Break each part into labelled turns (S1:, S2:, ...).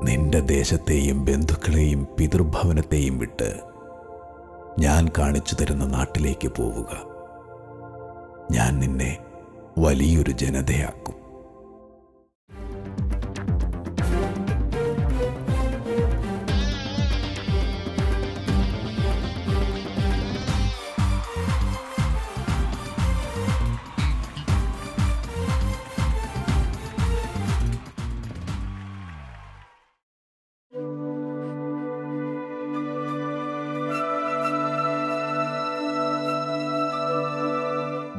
S1: നിന്റെ ദേശത്തെയും ബന്ധുക്കളെയും പിതൃഭവനത്തെയും വിട്ട് ഞാൻ കാണിച്ചു തരുന്ന നാട്ടിലേക്ക് പോവുക. ഞാൻ നിന്നെ വലിയൊരു ജനതയാക്കും.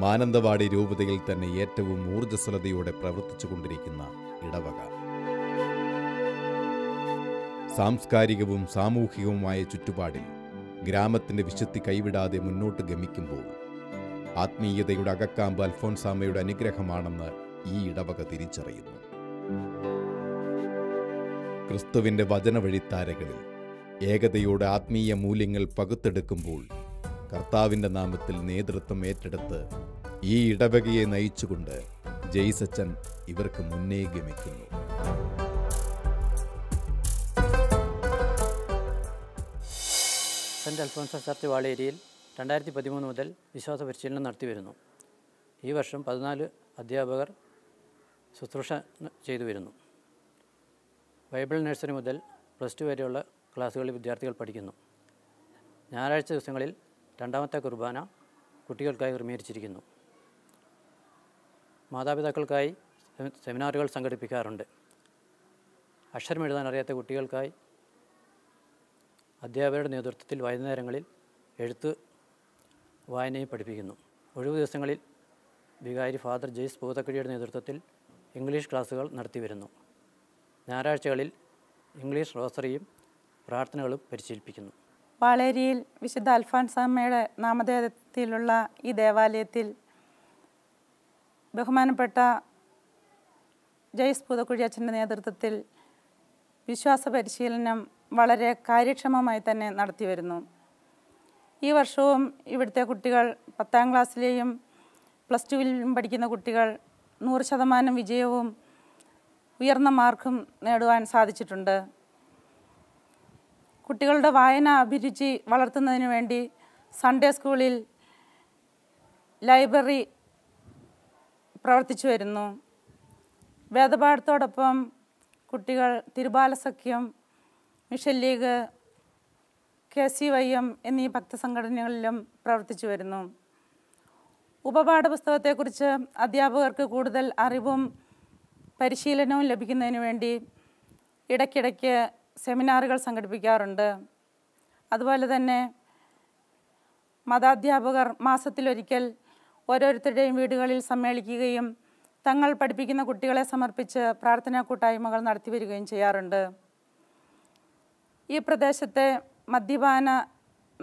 S2: മാനന്തവാടി രൂപതയിൽ തന്നെ ഏറ്റവും ഊർജ്ജസ്വലതയോടെ പ്രവർത്തിച്ചുകൊണ്ടിരിക്കുന്ന ഇടവക. സാംസ്കാരികവും സാമൂഹികവുമായ ചുറ്റുപാടിൽ ഗ്രാമത്തിന്റെ വിശുദ്ധി കൈവിടാതെ മുന്നോട്ട് ഗമിക്കുമ്പോൾ ആത്മീയതയുടെ അകക്കാമ്പ് അൽഫോൻസാമ്മയുടെ അനുഗ്രഹമാണെന്ന് ഈ ഇടവക തിരിച്ചറിയുന്നു. ക്രിസ്തുവിന്റെ വചനവഴിത്താരകളിൽ ഏകതയോടെ ആത്മീയ മൂല്യങ്ങൾ പകുത്തെടുക്കുമ്പോൾ കർത്താവിൻ്റെ നാമത്തിൽ നേതൃത്വം ഏറ്റെടുത്ത് ഈ ഇടവകയെ നയിച്ചുകൊണ്ട് ജെയ്സച്ചൻ ഇവർക്ക് മുന്നേ ഗമിക്കുന്നു.
S3: സെൻറ്റ് അൽഫോൻസാ ചർച്ച് വാളേരിയിൽ 2013 മുതൽ വിശ്വാസ പരിശീലനം നടത്തിവരുന്നു. ഈ വർഷം 14 അധ്യാപകർ ശുശ്രൂഷ ചെയ്തു വരുന്നു. ബൈബിൾ നഴ്സറി മുതൽ +2 വരെയുള്ള ക്ലാസ്സുകളിൽ വിദ്യാർത്ഥികൾ പഠിക്കുന്നു. ഞായറാഴ്ച ദിവസങ്ങളിൽ രണ്ടാമത്തെ കുർബാന കുട്ടികൾക്കായി ക്രമീകരിച്ചിരിക്കുന്നു. മാതാപിതാക്കൾക്കായി സെമിനാറുകൾ സംഘടിപ്പിക്കാറുണ്ട്. അക്ഷരം എഴുതാൻ അറിയാത്ത കുട്ടികൾക്കായി അധ്യാപകരുടെ നേതൃത്വത്തിൽ വൈകുന്നേരങ്ങളിൽ എഴുത്ത് വായനയും പഠിപ്പിക്കുന്നു. ഒഴിവു ദിവസങ്ങളിൽ വികാരി ഫാദർ ജെയ്സ് പൂതക്കടിയുടെ നേതൃത്വത്തിൽ ഇംഗ്ലീഷ് ക്ലാസ്സുകൾ നടത്തിവരുന്നു. ഞായറാഴ്ചകളിൽ ഇംഗ്ലീഷ് റോസറിയും പ്രാർത്ഥനകളും പരിശീലിപ്പിക്കുന്നു.
S4: വാളേരിയിൽ വിശുദ്ധ അൽഫോൻസാമ്മയുടെ നാമധേയത്തിലുള്ള ഈ ദേവാലയത്തിൽ ബഹുമാനപ്പെട്ട ജെയ്സ് പൂതക്കുഴി അച്ഛൻ്റെ നേതൃത്വത്തിൽ വിശ്വാസ പരിശീലനം വളരെ കാര്യക്ഷമമായി തന്നെ നടത്തി വരുന്നു. ഈ വർഷവും ഇവിടുത്തെ കുട്ടികൾ 10ാം ക്ലാസ്സിലെയും +2 പഠിക്കുന്ന കുട്ടികൾ 100% വിജയവും ഉയർന്ന മാർക്കും നേടുവാൻ സാധിച്ചിട്ടുണ്ട്. കുട്ടികളുടെ വായന അഭിരുചി വളർത്തുന്നതിന് വേണ്ടി സൺഡേ സ്കൂളിൽ ലൈബ്രറി പ്രവർത്തിച്ചു വരുന്നു. വേദപാഠത്തോടൊപ്പം കുട്ടികൾ തിരുബാലസഖ്യം, മിഷൻ ലീഗ്, KCYM എന്നീ ഭക്തസംഘടനകളിലും പ്രവർത്തിച്ചു വരുന്നു. ഉപപാഠപുസ്തകത്തെക്കുറിച്ച് അധ്യാപകർക്ക് കൂടുതൽ അറിവും പരിശീലനവും ലഭിക്കുന്നതിന് വേണ്ടി ഇടയ്ക്കിടയ്ക്ക് സെമിനാറുകൾ സംഘടിപ്പിക്കാറുണ്ട്. അതുപോലെ തന്നെ മതാധ്യാപകർ മാസത്തിലൊരിക്കൽ ഓരോരുത്തരുടെയും വീടുകളിൽ സമ്മേളിക്കുകയും തങ്ങൾ പഠിപ്പിക്കുന്ന കുട്ടികളെ സമർപ്പിച്ച് പ്രാർത്ഥനാ കൂട്ടായ്മകൾ നടത്തി വരികയും ചെയ്യാറുണ്ട്. ഈ പ്രദേശത്തെ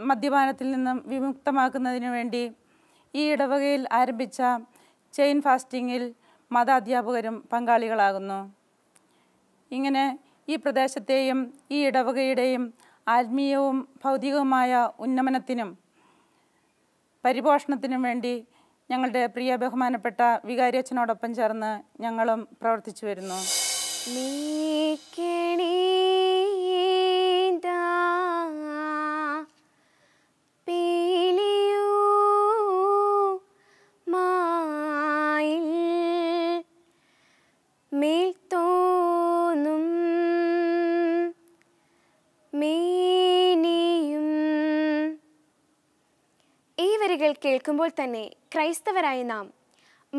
S4: മദ്യപാനത്തിൽ നിന്നും വിമുക്തമാക്കുന്നതിന് വേണ്ടി ഈ ഇടവകയിൽ ആരംഭിച്ച ചെയിൻ ഫാസ്റ്റിങ്ങിൽ മതാധ്യാപകരും പങ്കാളികളാകുന്നു. ഇങ്ങനെ ഈ പ്രദേശത്തെയും ഈ ഇടവകയുടെയും ആത്മീയവും ഭൗതികവുമായ ഉന്നമനത്തിനും പരിപോഷണത്തിനും വേണ്ടി ഞങ്ങളുടെ പ്രിയ ബഹുമാനപ്പെട്ട വികാരിയച്ഛനോടൊപ്പം ചേർന്ന് ഞങ്ങളും പ്രവർത്തിച്ചു വരുന്നു.
S5: കേൾക്കുമ്പോൾ തന്നെ ക്രൈസ്തവരായ നാം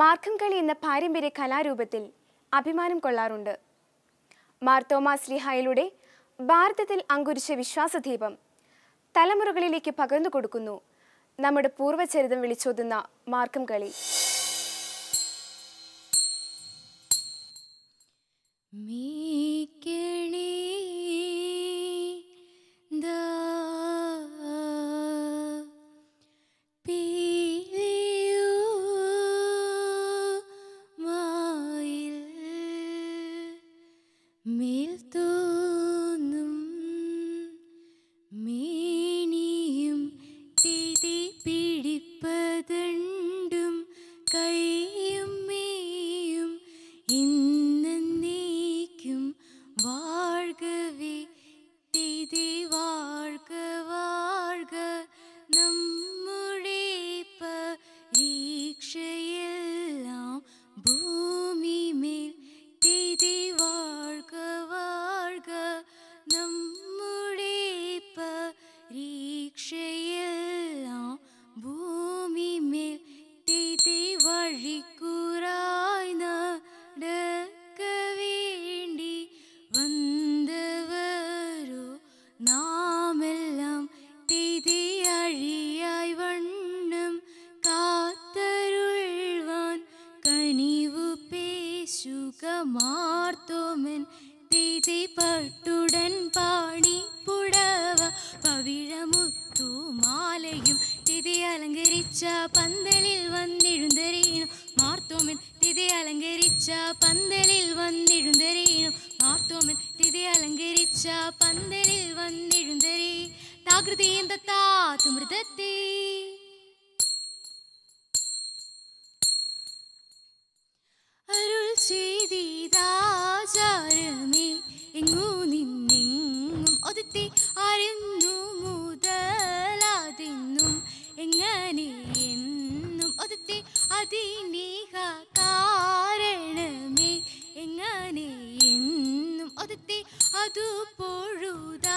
S5: മാർക്കം കളി എന്ന പാരമ്പര്യ കലാരൂപത്തിൽ അഭിമാനം കൊള്ളാറുണ്ട്. മാർത്തോമാ ശ്ലീഹായിലൂടെ ഭാരതത്തിൽ അങ്കുരിച്ച വിശ്വാസദീപം തലമുറകളിലേക്ക് പകർന്നു കൊടുക്കുന്നു നമ്മുടെ പൂർവ്വചരിതം വിളിച്ചോതുന്ന മാർക്കം കളി.
S6: வாழ்க ശുകമാർത്തോമൻ തീതി പട്ടുടൻ പാണി പുടവ പവിഴമുത്തുമാലയും തിഥി അലങ്കരിച്ച പന്തലിൽ വന്നെഴുന്തരീണു മാർത്തോമൻ തിഥി അലങ്കരിച്ച പന്തലിൽ വന്നെഴുന്തരീണു മാർത്തോമൻ തിഥി അലങ്കരിച്ച പന്തലിൽ വന്നെഴുന്തരീ താകൃതിയും തത്താത്തു മൃതത്തെ അരുൾ ചെയ്താചാരമേ എങ്ങു നിന്നെങ്ങും ഒതുത്തി അറിഞ്ഞു മുതലാതെന്നും എങ്ങനെ എന്നും ഒതുത്തി അതിനീക കാരണമേ എങ്ങനെ എന്നും ഒതുത്തി അതു പൊഴുതായവരെ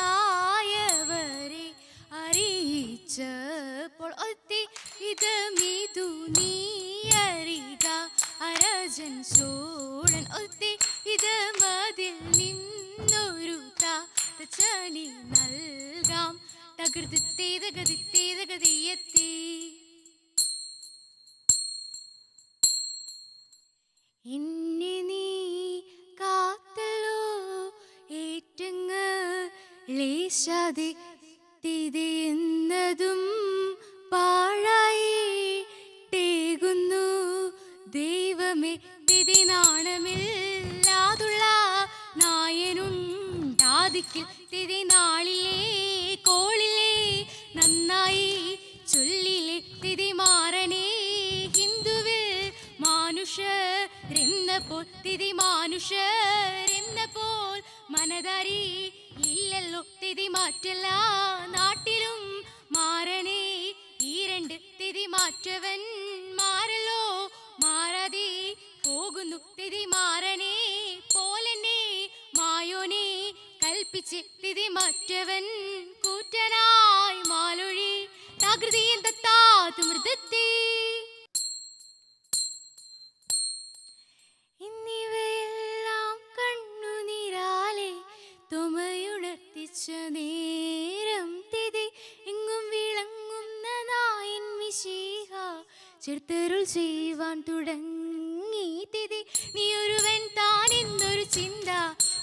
S6: അറിയിച്ചപ്പോൾ ഒതുത്തി ഇതമിതു നീ അറിക അരജൻ സോഴൻ ഒത്തി ഇത് മതിൽ നിന്നൊരു താച്ചണി നൽകാം തകൃതിത്തേതകതിത്തേതകതിയെത്തി എന്നെ നീ കാത്തല്ലോ ഏറ്റങ്ങളേശാതെ എന്നതും പാഴായിട്ടേകുന്നു ദൈവമേ തിഥി നാണമില്ലാതുള്ള നായനുണ്ടാതിക്കിൽ തിഥി നാളിലേ കോളിലേ നന്നായി ചൊല്ലിലെ തിഥി മാറണേ ഹിന്ദുവിൽ മാനുഷരെന്നപ്പോൾ തിഥി മാനുഷരെന്നപ്പോൾ മനതാരി ഇല്ലല്ലോ തിഥി മാറ്റല്ല നാട്ടിലും മാറണേ ഈ രണ്ട് തിഥി മാറ്റവൻ മാറല്ലോ മാറാതെ പോകുന്നു തിഥി മാറണേ പോലെന്നെ മായോനെ കൽപ്പിച്ച് തിഥി മാറ്റവൻ കൂറ്റനായി മാലൊഴി താകൃതിയും തത്താത്തു മൃതത്തെ എന്നിവയെല്ലാം കണ്ണുനീരാലെ തുമയുണർത്തിച്ച നേരം തിഥി എങ്ങും വിളങ്ങുന്ന നായൻ മിശിഹ ചേർത്തരുൾ ചെയ്യുവാൻ തുടങ്ങി തിഥി നീ ഒരുവൻ താൻ എന്നൊരു ചിന്ത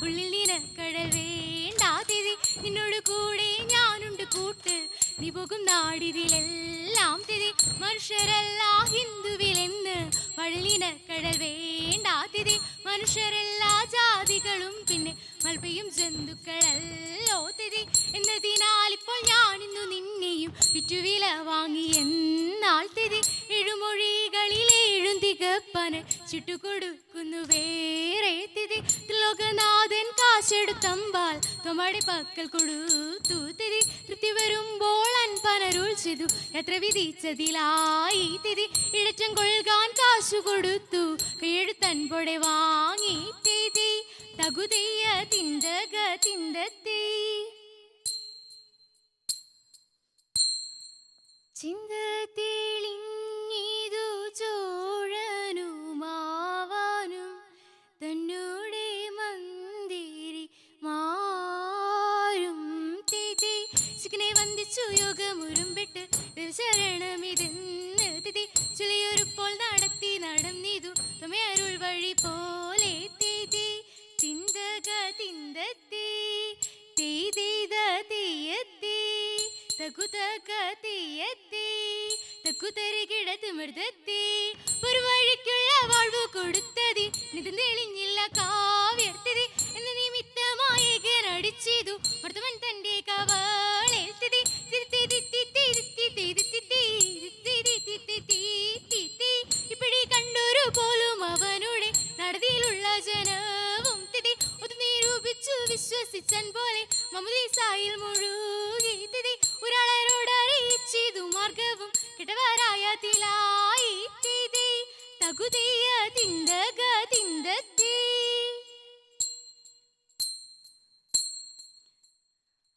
S6: ഉള്ളിൽ നിനക്കടൽ വേണ്ട തിഥി നിന്നോട് കൂടെ ഞാനുണ്ട് കൂട്ട് നീ പോകും നാടിതിലെല്ലാം തിഥി മനുഷ്യരല്ല ഹിന്ദുവിലെന്ന് വള്ളിനക്കടൽ വേണ്ട തിഥി മനുഷ്യരെല്ലാ ജാതികളും പിന്നെ മൽപ്പയും ജന്തുക്കളല്ലോ തിഥി എന്നതിനാൽ ഇപ്പോൾ ഞാനിന്നു നിന്നെയും വിറ്റുവില വാങ്ങി എന്നാൾ തിഥി എഴുമൊഴികളിലെ എഴുന്തികപ്പന് ചുട്ടുകൊടുക്കുന്നു വേറെ തിഥി ലോകനാഥൻ കാശെടുത്തമ്പാൽ തൊമ്മടി പക്കൽ കൊടുത്തു തിഥി തൃപ്തി വരുമ്പോൾ അൻപനരുൾ ചെയ്തു എത്ര വിധിച്ചതിലായി തിഥി ഇടറ്റം കൊള്ളുകാൻ കാശു കൊടുത്തു കൈയെടുത്തൻപൊടെ വാങ്ങി തിഥി തകുതിയ തിന്തക തിന്തത്തെ ചിന്ത തെളിഞ്ഞിതു ചോഴനുമാവാനും തന്നോടെ മന്ദിരി മാറും തിഥി ചിക്കനെ വന്ദിച്ചു യോഗമുരുമ്പിട്ട് ശരണമിതെന്ന് തിഥി ചുളിയൊരുപ്പോൾ നടത്തി നടന്നിതു തമേ അരുൾ വഴി പോലെ തിഥി തിന്തക തിന്തത്തെ തീത തീയത്തെ തകുതക തീയത്തെ തകുതരികിടത്ത് മൃതത്തെ ഒരു വഴിക്കുള്ള വാഴ്വ് കൊടുത്തതി നിത് തെളിഞ്ഞില്ല കാവ്യർത്തതി എന്ന നിമിത്തമായി അടിച്ചിതു മർത്തവൻ തന്റെ കവളിൽ തിഥി ഇപ്പടി കണ്ടൊരു പോലും അവനുടെ നടതിയിലുള്ള ജനവും തിഥി ഒതു നിരൂപിച്ചു വിശ്വസിച്ചൻ പോലെ മമുദീസായിൽ മുഴുകി തിഥി ഒരാളരോട് അറിയിച്ചിതു മാർഗവും കിടവരായതിലായി തിഥി തകുതിയ തിന്തക തിന്തത്തെ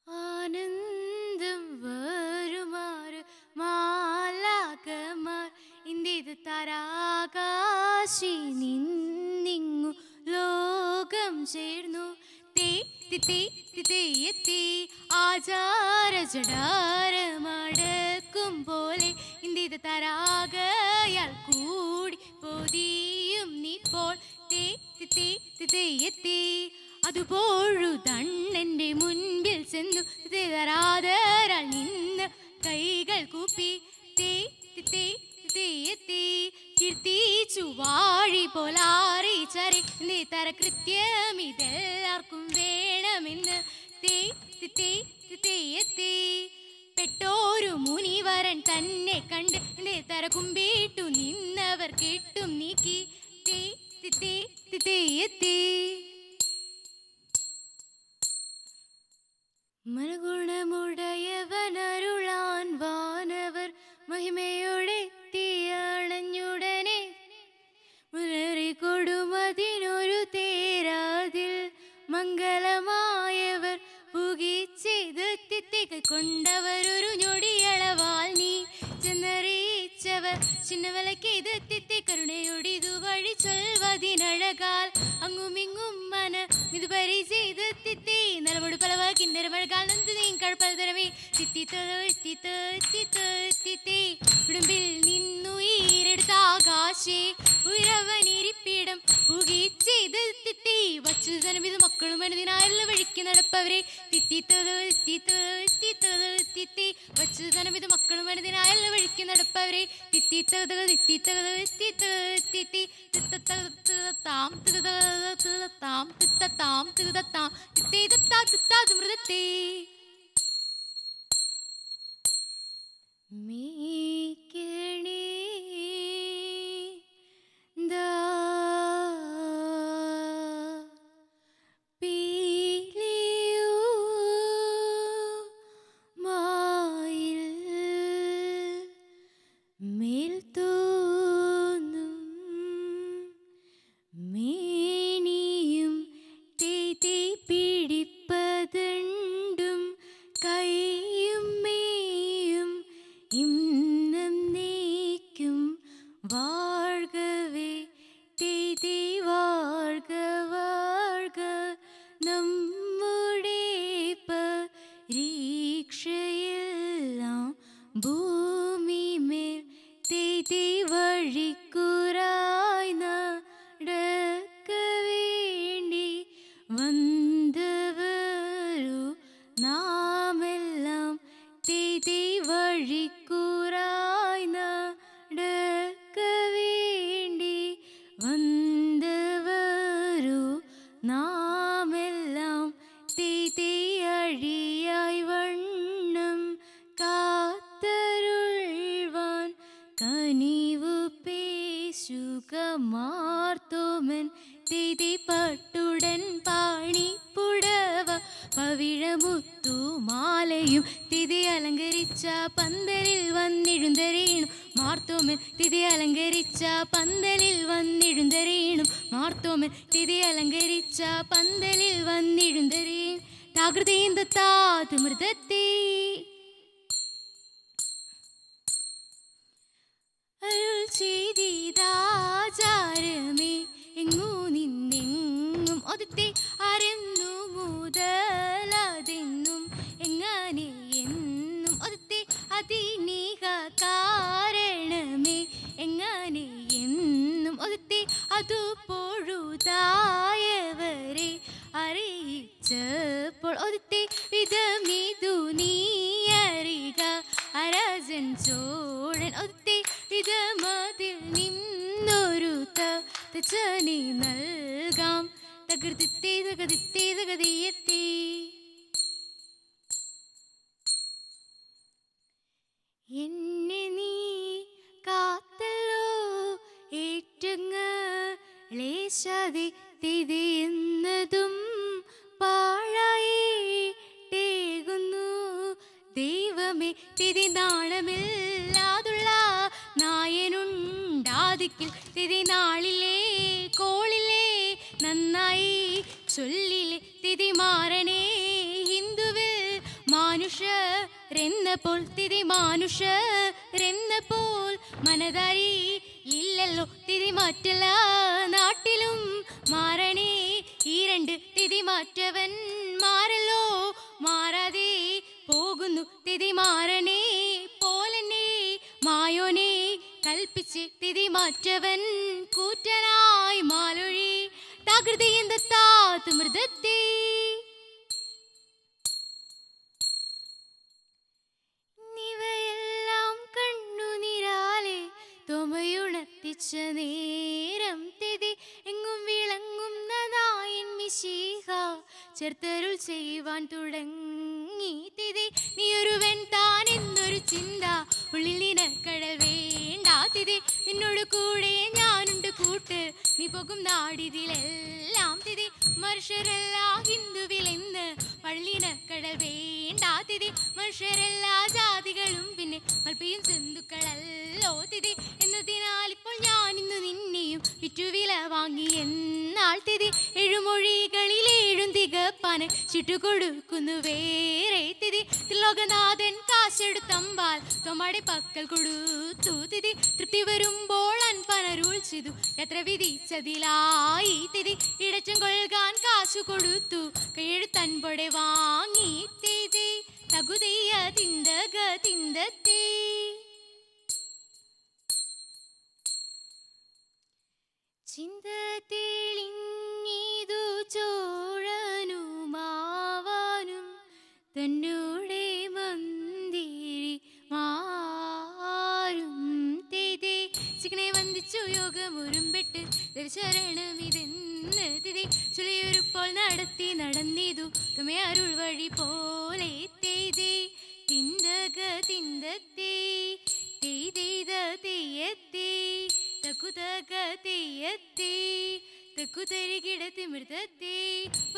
S6: ആനന്ദം വരുമാറ് മാലാകമാർ ഇന്ത്യത് തരാകാശി നിന്നിങ്ങു ലോകം ചേർന്നു തെയ്യത്തെ ആചാര ജടാരമടക്കും പോലെ ഇന്ത്യത് തരാകയാൽ കൂടി പൊതിയും നീപ്പോൾ തെയ്യത്തി അതുപോഴുതണ്ണന്റെ മുൻപിൽ ചെന്നു തരാതരാൽ നിന്ന് കൈകൾ കൂപ്പി തെയ്യത്തി കീർത്തിച്ചു വാഴി പോലാറിച്ചറി തര കൃത്യം ഇതെല്ലാവർക്കും വേണമെന്ന് തെയ്യത്തി പെട്ടോരു മുനിവരൻ തന്നെ കണ്ട് തര കുമ്പിട്ടു നിന്നവർ കേട്ടും നീക്കി തെയ്യത്തി മനുഗുണമുടയവനരുളാൻ വാനവർ മഹിമയോടെ തീയണഞ്ഞുടനെ മുരറിക്കൊടുമതിനൊരു തേരാതിൽ മംഗളമായവർ പുകിച്ചെയ്ത് കൊണ്ടവരൊരു ഞൊടിയളവാൽ നീ ചെന്നറിയിച്ചവർ ചിന്നവലക്കെയ്ത് കരുണയൊടിതു വഴി ചൊൽവതിനഴകാൽ അങ്ങുമിങ്ങും മന ഇത് പരിചെയ്ത് നിലവോട് പലവ കിന്നരമഴകാൽ നന്ദി നീ കഴപ്പതരമേ കുടുംബിൽ നിന്നു ഈരെടുത്ത ആകാശേ ഉയരവനിരിപ്പിടം പുകിച്ചെയ്ത് വച്ചു ജനമിത് മക്കളും അനുദിനായുള്ള വഴിക്ക് നടപ്പവരെ വച്ചു ജനമിത് മക്കളും അനുദിനായുള്ള വഴിക്ക് നടപ്പവരെ മൃതത്തെ മേക്കണേ മാർത്തോമൻ തിതി പട്ടുടൻ പാണിപ്പുടവ പവിഴമുത്തുമാലയും തിതി അലങ്കരിച്ച പന്തലിൽ വന്നിഴുന്തരീണും മാർത്തോമൻ തിതി അലങ്കരിച്ച പന്തലിൽ വന്നിഴുന്തരീണും മാർത്തോമൻ തിതി അലങ്കരിച്ച പന്തലിൽ വന്നിഴുന്തരീണും താകൃതീന്തത്താത് മൃതത്തെ അരുൾ ചെയ്താചാരമേ എങ്ങു നിന്നെങ്ങും ഒതുത്തെ അരന്നു മുതലതെന്നും എങ്ങനെ എന്നും ഒതുത്തെ അതിനീക കാരണമേ എങ്ങനെ എന്നും ഒതുത്തെ അതു പൊഴുതായവരെ അറിയിച്ചപ്പോൾ ഒതുത്തെ വിധമിതു നീ അറിക അരാജൻ ചോഴൻ ഒതുത്തെ വിധമതിൽ നിന്നൊരു തച്ചനി നൽകാം തകൃതിത്തെ തകതിത്തെ തകതിയെത്തി എന്നെ നീ കാത്തല്ലോ ഏറ്റങ്ങളേശാതെ തിരിയുന്നതും പാഴായിട്ടേകുന്നു ദൈവമേ തിരി നാണമില്ലാതുള്ള നായനുണ്ടാതിക്കിൽ തിരി നാളിലെ കോളിലെ നന്നായി ചൊല്ലിലെ തിരി മാറണേ ഹിന്ദുവിൽ മാനുഷരെന്നപ്പോൾ തിരി മാനുഷരെന്നപ്പോൾ മനതാരി ഇല്ലല്ലോ തിരി മാറ്റല നാട്ടിലും മാറണേ ഈ രണ്ട് തിരി മാറ്റവൻ മാറല്ലോ മാറാതെ പോകുന്നു തിരി മാറണേ പോലെന്നെ മായോനെ കൽപ്പിച്ച് തിരി മാറ്റവൻ കൂറ്റനായി മാലൊഴി താകൃതയെന്ത താതമൃതത്തെ നിവയെല്ലാം കണ്ണുനിരാലെ തോമയുണർത്തിച്ച നേരം തിതി എങ്ങും വിളങ്ങുന്നതായിൻ മിശിഹ ചേർത്തരുൾ ചെയ്യുവാൻ തുടങ്ങി തിതി നീയൊരുവൻ താൻ എന്നൊരു ചിന്ത ഉള്ളിൽ നിനക്കടൽ വേണ്ട തിതി നിന്നോട് കൂടെ ഞാനുണ്ട് കൂട്ട് നീ പോകും നാടിതിലെല്ലാം തിതി മനുഷ്യരെല്ലാ ഹിന്ദുവിലെന്ന് പള്ളിനക്കടൽ വേണ്ട തിതി മനുഷ്യരെല്ലാ ജാതികളും പിന്നെ മൽപ്പിയും സിന്ധുക്കളല്ലോ തിതി എന്നതിനാൽ ഇപ്പോൾ ഞാൻ ഇന്ന് നിന്നെയും വിറ്റുവില വാങ്ങി എന്നാൾ തിതി എഴുമൊഴികളിൽ ഏഴും തികപ്പാന് ചുട്ടുകൊടുക്കുന്നു വേറെ തിതി ലോകനാഥൻ കാശെടുത്തമ്പാൽ തൊമ്മടെ പക്കൽ കൊടുത്തു തിതി തൃപ്തി വരുമ്പോൾ അൻപനരുൾ ചെയ്തു എത്ര വിധിച്ചതിലായി തിതി ഇടച്ചം കൊൽകാൻ കാശു കൊടുത്തു കൈയെഴുത്തൻപൊടെ വാങ്ങി തിതി തകുതയ്യ തിന്തക തിന്തത്തെ ചിന്ത തെളിഞ്ഞിതു ചോഴനുമാവാനും തന്നോടെ മന്ദിരി മാറും തിതി ചിക്കനെ വന്ദിച്ചു യോഗമൊരുമ്പെട്ട് ശരണമിതെന്ന് തിതി ചുളിയൊരുപ്പോൾ നടന്നിതു തുമേ അരുൾ വഴി പോലെ തിതി തിന്തക തിന്തത്തെ തെയ്ത തെയ്യത്തെ തകുതക തെയ്യത്തെ തെക്കുതരികിടത്തി മൃതത്തെ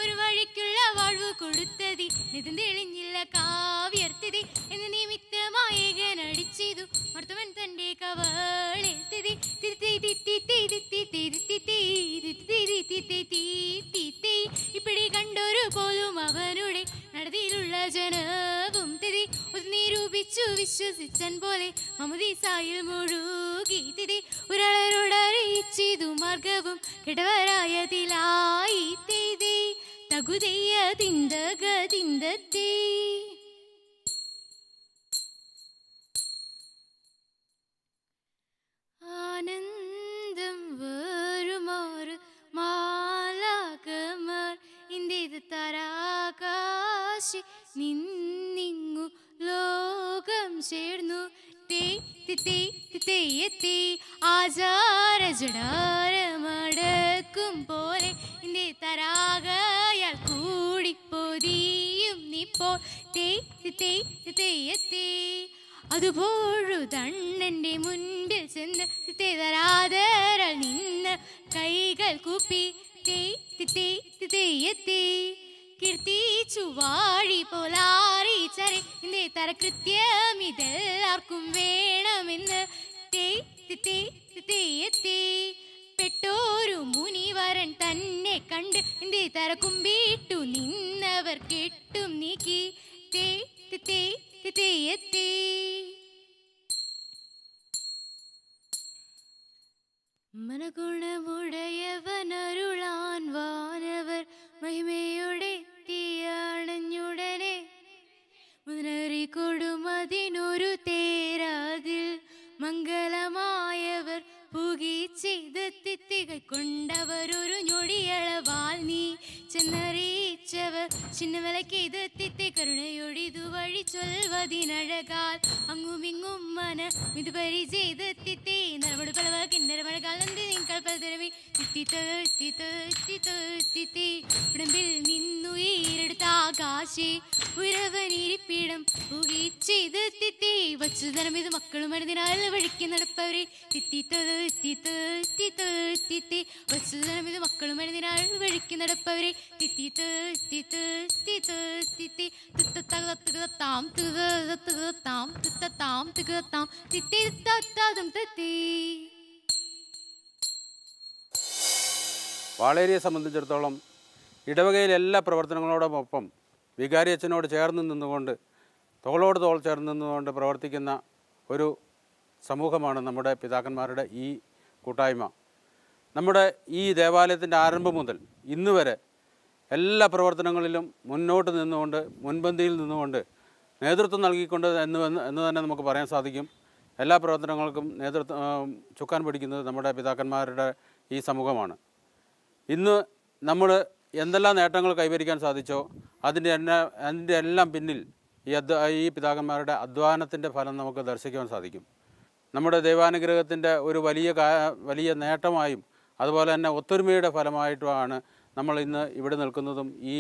S6: ഒരു വഴിക്കുള്ള വാഴ്വ് കൊടുത്തതി നിതം തെളിഞ്ഞില്ല കാവ്യർത്തിതി എന്ന് നിമിത്തമായകനടിച്ചിതു മർത്തവൻ തന്റെ കവളെത്തിതി ഇപ്പടി കണ്ടൊരു പോലും അവനുടെ നടതിയിലുള്ള ജനവും തിരി നിരൂപിച്ചു വിശ്വസിച്ചൻ പോലെ മമദീസായിൽ മുഴുകി തിരി ഒരാളോട് അറിയിച്ചിതു മാർഗവും കിടവരായതിലായി തിരി തകുതയ്യ തിന്തക തിന്തത്തെ ആനന്ദം വേറുമാറ് മാലാകമാർ ഇന്ത്യത് തരാകാശി നിന്നിങ്ങു ലോകം ചേർന്നു തെയ്യത്തെ ആചാര ജടാരമടക്കും പോലെ ഇന്ത്യ തരാകയാൽ കൂടിപ്പോതിയും നിപ്പോൾ തെയ്യത്തെ അതുപോഴു തണ്ണന്റെ മുൻപിൽ ചെന്ന് തരാതരാൽ നിന്ന് കൈകൾ കൂപ്പി തെയ്യത്തെ കീർത്തിച്ചു വാഴി പോലാറിച്ചരെ ഇന്ത്യ തര കൃത്യം ഇതെല്ലാവർക്കും വേണമെന്ന് തെയ്യത്തെ പെട്ടോരു മുനിവരൻ തന്നെ കണ്ട് ഇന്ത്യ തര കുമ്പിട്ടു നിന്നവർ കെട്ടും നീക്കി തെയ്യത്തെ മനഗുണമുടയവനരുളാൻ വാനവർ മഹിമയോടെ തീയണഞ്ഞുടനെ മുന്നറി കൊടുമതിനൊരു തേരാതിൽ മംഗളമായവർ പുകീച്ചെയ്തെത്തി കൈക്കൊണ്ടവരൊരു ഞൊടിയളവാൽ നീ ചെന്നറിയിച്ചവർ ചിന്നവിലക്കെയ്തെത്തി കരുണയൊടിതു വഴി ചൊൽവതിനഴകാൽ അങ്ങുമിങ്ങും മന ഇത് പരിചെയ്തെത്തി നർമ്മട് പലവ കിന്നര മഴകാൽ നന്ദി നിങ്ങൾ പലതരവി ഉടമ്പിൽ നിന്നുയരെടുത്ത ആകാശി ഉയരവനിരിപ്പിടം പുകീച്ചെയ്തെത്തി വച്ചുതരം ഇത് മക്കളും മരുന്നിനാൽ വഴിക്ക് നടപ്പവരെ വച്ചുതരം ഇത് മക്കളും മരുന്നിനാൽ വഴിക്ക് നടപ്പവരെ
S7: വാളേരിയെ സംബന്ധിച്ചിടത്തോളം ഇടവകയിലെ എല്ലാ പ്രവർത്തനങ്ങളോടൊപ്പം വികാരി അച്ഛനോട് ചേർന്ന് നിന്നുകൊണ്ട് തോളോട് തോൾ ചേർന്ന് നിന്നുകൊണ്ട് പ്രവർത്തിക്കുന്ന ഒരു സമൂഹമാണ് നമ്മുടെ പിതാക്കന്മാരുടെ ഈ കൂട്ടായ്മ. നമ്മുടെ ഈ ദേവാലയത്തിൻ്റെ ആരംഭം മുതൽ ഇന്ന് വരെ എല്ലാ പ്രവർത്തനങ്ങളിലും മുന്നോട്ട് നിന്നുകൊണ്ട് മുൻപന്തിയിൽ നിന്നുകൊണ്ട് നേതൃത്വം നൽകിക്കൊണ്ട് എന്ന് തന്നെ നമുക്ക് പറയാൻ സാധിക്കും. എല്ലാ പ്രവർത്തനങ്ങൾക്കും ചുക്കാൻ പിടിക്കുന്നത് നമ്മുടെ പിതാക്കന്മാരുടെ ഈ സമൂഹമാണ്. ഇന്ന് നമ്മൾ എന്തെല്ലാം നേട്ടങ്ങൾ കൈവരിക്കാൻ സാധിച്ചോ അതിൻ്റെ എല്ലാം പിന്നിൽ ഈ പിതാക്കന്മാരുടെ അധ്വാനത്തിൻ്റെ ഫലം നമുക്ക് ദർശിക്കുവാൻ സാധിക്കും. നമ്മുടെ ദൈവാനുഗ്രഹത്തിൻ്റെ ഒരു വലിയ നേട്ടമായും അതുപോലെ തന്നെ ഒത്തൊരുമയുടെ ഫലമായിട്ടുമാണ് നമ്മൾ ഇന്ന് ഇവിടെ നിൽക്കുന്നതും ഈ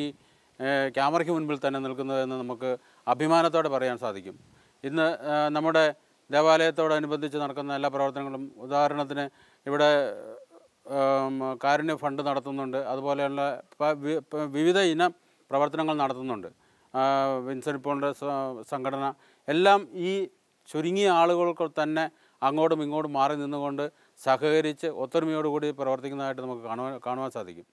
S7: ക്യാമറയ്ക്ക് മുൻപിൽ തന്നെ നിൽക്കുന്നതെന്ന് നമുക്ക് അഭിമാനത്തോടെ പറയാൻ സാധിക്കും. ഇന്ന് നമ്മുടെ ദേവാലയത്തോടനുബന്ധിച്ച് നടക്കുന്ന എല്ലാ പ്രവർത്തനങ്ങളും, ഉദാഹരണത്തിന് ഇവിടെ കാരുണ്യ ഫണ്ട് നടത്തുന്നുണ്ട്, അതുപോലെയുള്ള വിവിധ ഇനം പ്രവർത്തനങ്ങൾ നടത്തുന്നുണ്ട്. വിൻസെൻ്റ് പോളിൻ്റെ സംഘടന എല്ലാം ഈ ചുരുങ്ങിയ ആളുകൾക്ക് തന്നെ അങ്ങോട്ടും ഇങ്ങോട്ടും മാറി നിന്നുകൊണ്ട് സഹകരിച്ച് ഒത്തൊരുമയോടുകൂടി പ്രവർത്തിക്കുന്നതായിട്ട് നമുക്ക് കാണുവാൻ സാധിക്കും.